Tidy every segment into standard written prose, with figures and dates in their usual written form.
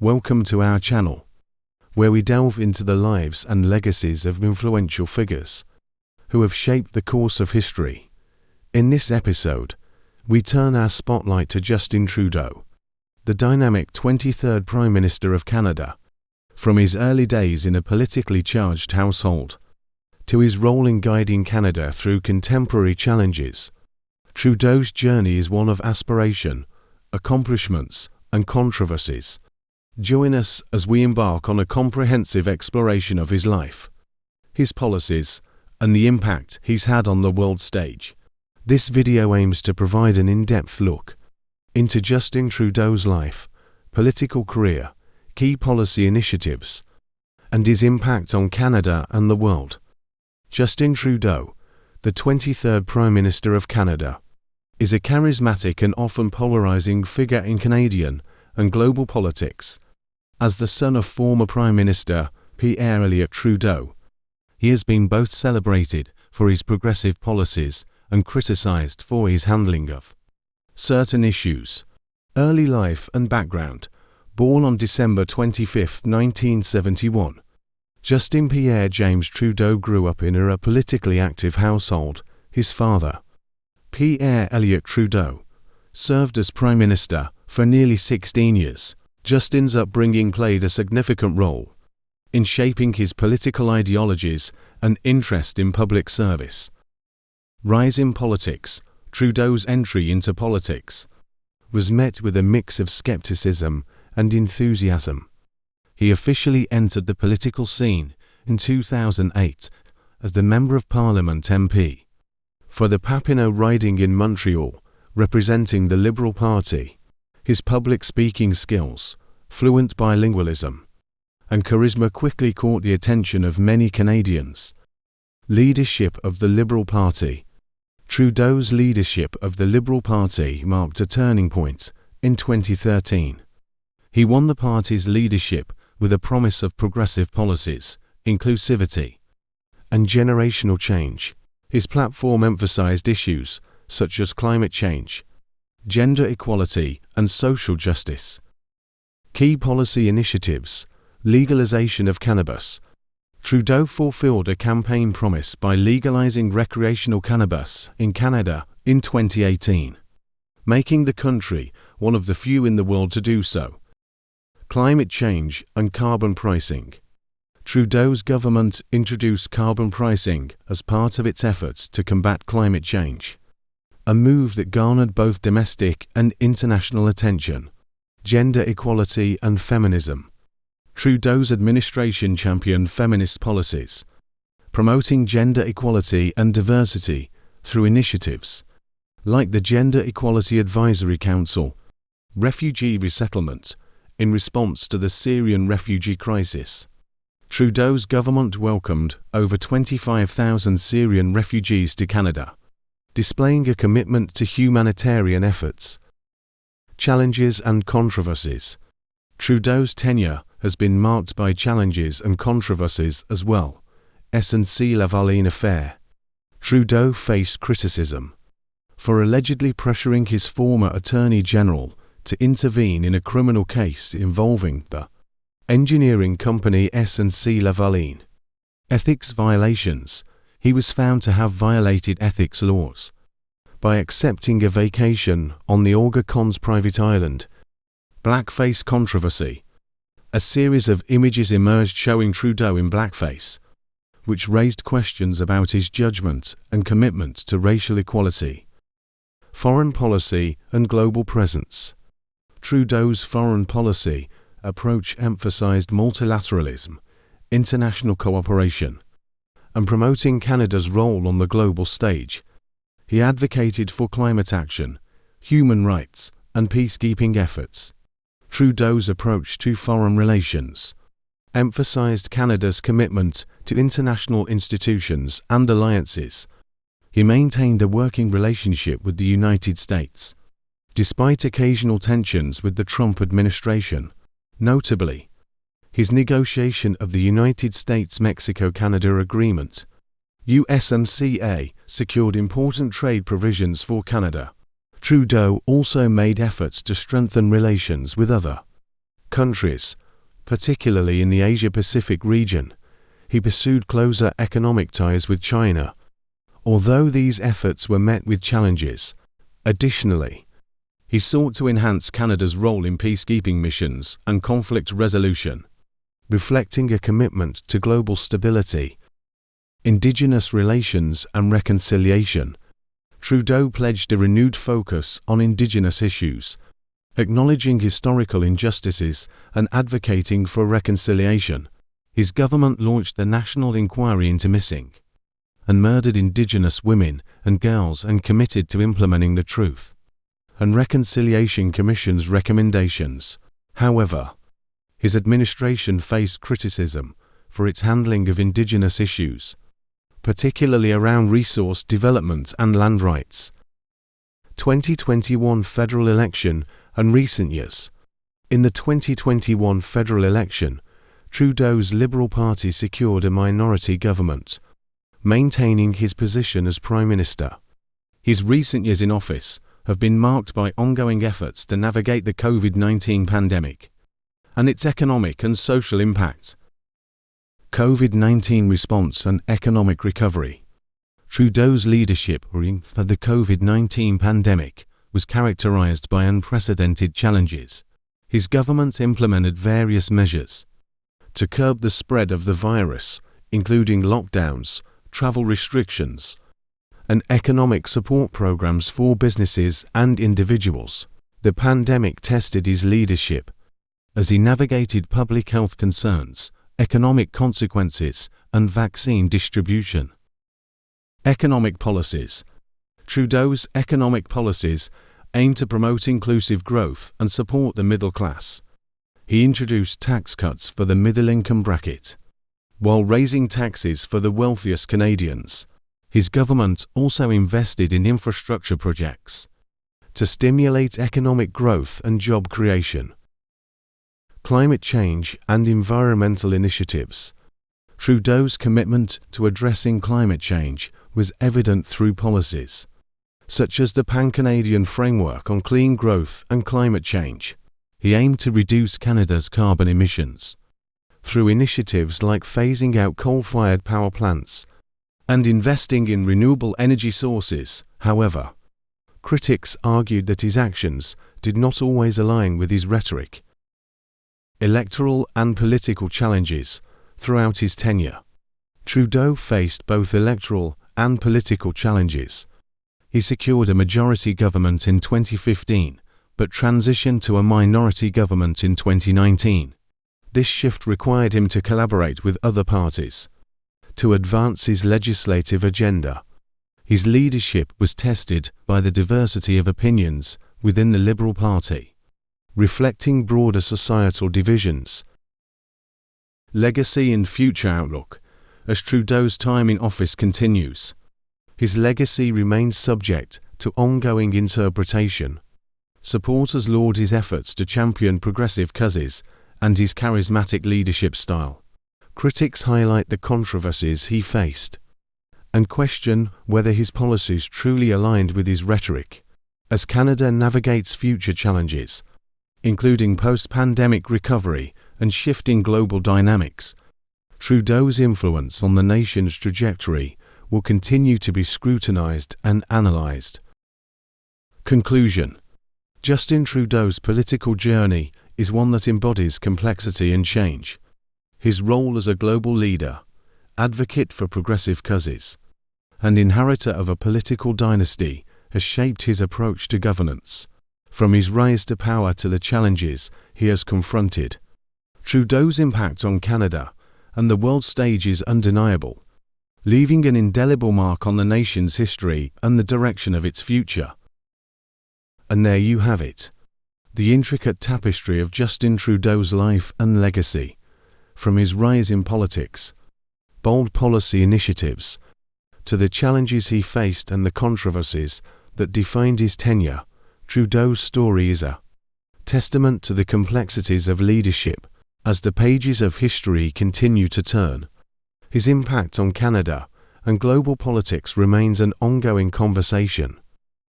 Welcome to our channel, where we delve into the lives and legacies of influential figures who have shaped the course of history. In this episode, we turn our spotlight to Justin Trudeau, the dynamic 23rd Prime Minister of Canada. From his early days in a politically charged household to his role in guiding Canada through contemporary challenges, Trudeau's journey is one of aspiration, accomplishments, and controversies. Join us as we embark on a comprehensive exploration of his life, his policies, and the impact he's had on the world stage. This video aims to provide an in-depth look into Justin Trudeau's life, political career, key policy initiatives, and his impact on Canada and the world. Justin Trudeau, the 23rd Prime Minister of Canada, is a charismatic and often polarizing figure in Canadian and global politics. As the son of former Prime Minister Pierre Elliott Trudeau, he has been both celebrated for his progressive policies and criticized for his handling of certain issues. Early life and background. Born on December 25, 1971, Justin Pierre James Trudeau grew up in a politically active household. His father, Pierre Elliott Trudeau, served as Prime Minister for nearly 16 years. Justin's upbringing played a significant role in shaping his political ideologies and interest in public service. Rise in politics. Trudeau's entry into politics was met with a mix of skepticism and enthusiasm. He officially entered the political scene in 2008 as the Member of Parliament MP for the Papineau riding in Montreal, representing the Liberal Party. His public speaking skills, fluent bilingualism, and charisma quickly caught the attention of many Canadians. Leadership of the Liberal Party. Trudeau's leadership of the Liberal Party marked a turning point in 2013. He won the party's leadership with a promise of progressive policies, inclusivity, and generational change. His platform emphasized issues such as climate change, gender equality, and social justice. Key policy initiatives. Legalization of cannabis. Trudeau fulfilled a campaign promise by legalizing recreational cannabis in Canada in 2018, making the country one of the few in the world to do so. Climate change and carbon pricing. Trudeau's government introduced carbon pricing as part of its efforts to combat climate change, a move that garnered both domestic and international attention. Gender equality and feminism. Trudeau's administration championed feminist policies, promoting gender equality and diversity through initiatives like the Gender Equality Advisory Council, refugee resettlement in response to the Syrian refugee crisis. Trudeau's government welcomed over 25,000 Syrian refugees to Canada, displaying a commitment to humanitarian efforts. Challenges and controversies. Trudeau's tenure has been marked by challenges and controversies as well. SNC-Lavalin affair. Trudeau faced criticism for allegedly pressuring his former Attorney General to intervene in a criminal case involving the engineering company SNC-Lavalin. Ethics violations. He was found to have violated ethics laws by accepting a vacation on the Oregon's private island. Blackface controversy. A series of images emerged showing Trudeau in blackface, which raised questions about his judgment and commitment to racial equality. Foreign policy and global presence. Trudeau's foreign policy approach emphasized multilateralism, international cooperation, and promoting Canada's role on the global stage. He advocated for climate action, human rights, and peacekeeping efforts. Trudeau's approach to foreign relations emphasized Canada's commitment to international institutions and alliances. He maintained a working relationship with the United States, despite occasional tensions with the Trump administration. Notably, his negotiation of the United States-Mexico-Canada Agreement, USMCA, secured important trade provisions for Canada. Trudeau also made efforts to strengthen relations with other countries, particularly in the Asia-Pacific region. He pursued closer economic ties with China, although these efforts were met with challenges. Additionally, he sought to enhance Canada's role in peacekeeping missions and conflict resolution, reflecting a commitment to global stability. Indigenous relations and reconciliation. Trudeau pledged a renewed focus on Indigenous issues, acknowledging historical injustices and advocating for reconciliation. His government launched the National Inquiry into Missing and Murdered Indigenous Women and Girls and committed to implementing the Truth and Reconciliation Commission's recommendations. However, his administration faced criticism for its handling of Indigenous issues, particularly around resource development and land rights. 2021 federal election and recent years. In the 2021 federal election, Trudeau's Liberal Party secured a minority government, maintaining his position as Prime Minister. His recent years in office have been marked by ongoing efforts to navigate the COVID-19 pandemic and its economic and social impact. COVID-19 response and economic recovery. Trudeau's leadership during the COVID-19 pandemic was characterized by unprecedented challenges. His government implemented various measures to curb the spread of the virus, including lockdowns, travel restrictions, and economic support programs for businesses and individuals. The pandemic tested his leadership as he navigated public health concerns, economic consequences, and vaccine distribution. Economic policies. Trudeau's economic policies aim to promote inclusive growth and support the middle class. He introduced tax cuts for the middle-income bracket, while raising taxes for the wealthiest Canadians. His government also invested in infrastructure projects to stimulate economic growth and job creation. Climate change and environmental initiatives. Trudeau's commitment to addressing climate change was evident through policies such as the Pan-Canadian Framework on Clean Growth and Climate Change. He aimed to reduce Canada's carbon emissions through initiatives like phasing out coal-fired power plants and investing in renewable energy sources. However, critics argued that his actions did not always align with his rhetoric. Electoral and political challenges. Throughout his tenure, Trudeau faced both electoral and political challenges. He secured a majority government in 2015, but transitioned to a minority government in 2019. This shift required him to collaborate with other parties to advance his legislative agenda. His leadership was tested by the diversity of opinions within the Liberal Party, reflecting broader societal divisions. Legacy and future outlook. As Trudeau's time in office continues, his legacy remains subject to ongoing interpretation. Supporters laud his efforts to champion progressive causes and his charismatic leadership style. Critics highlight the controversies he faced and question whether his policies truly aligned with his rhetoric. As Canada navigates future challenges, including post-pandemic recovery and shifting global dynamics, Trudeau's influence on the nation's trajectory will continue to be scrutinized and analyzed. Conclusion. Justin Trudeau's political journey is one that embodies complexity and change. His role as a global leader, advocate for progressive causes, and inheritor of a political dynasty has shaped his approach to governance. From his rise to power to the challenges he has confronted, Trudeau's impact on Canada and the world stage is undeniable, leaving an indelible mark on the nation's history and the direction of its future. And there you have it, the intricate tapestry of Justin Trudeau's life and legacy. From his rise in politics, bold policy initiatives, to the challenges he faced and the controversies that defined his tenure, Trudeau's story is a testament to the complexities of leadership. As the pages of history continue to turn, his impact on Canada and global politics remains an ongoing conversation.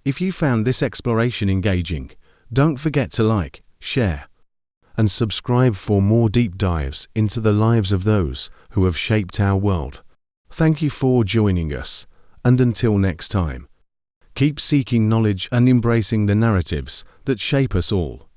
If you found this exploration engaging, don't forget to like, share, and subscribe for more deep dives into the lives of those who have shaped our world. Thank you for joining us, and until next time, keep seeking knowledge and embracing the narratives that shape us all.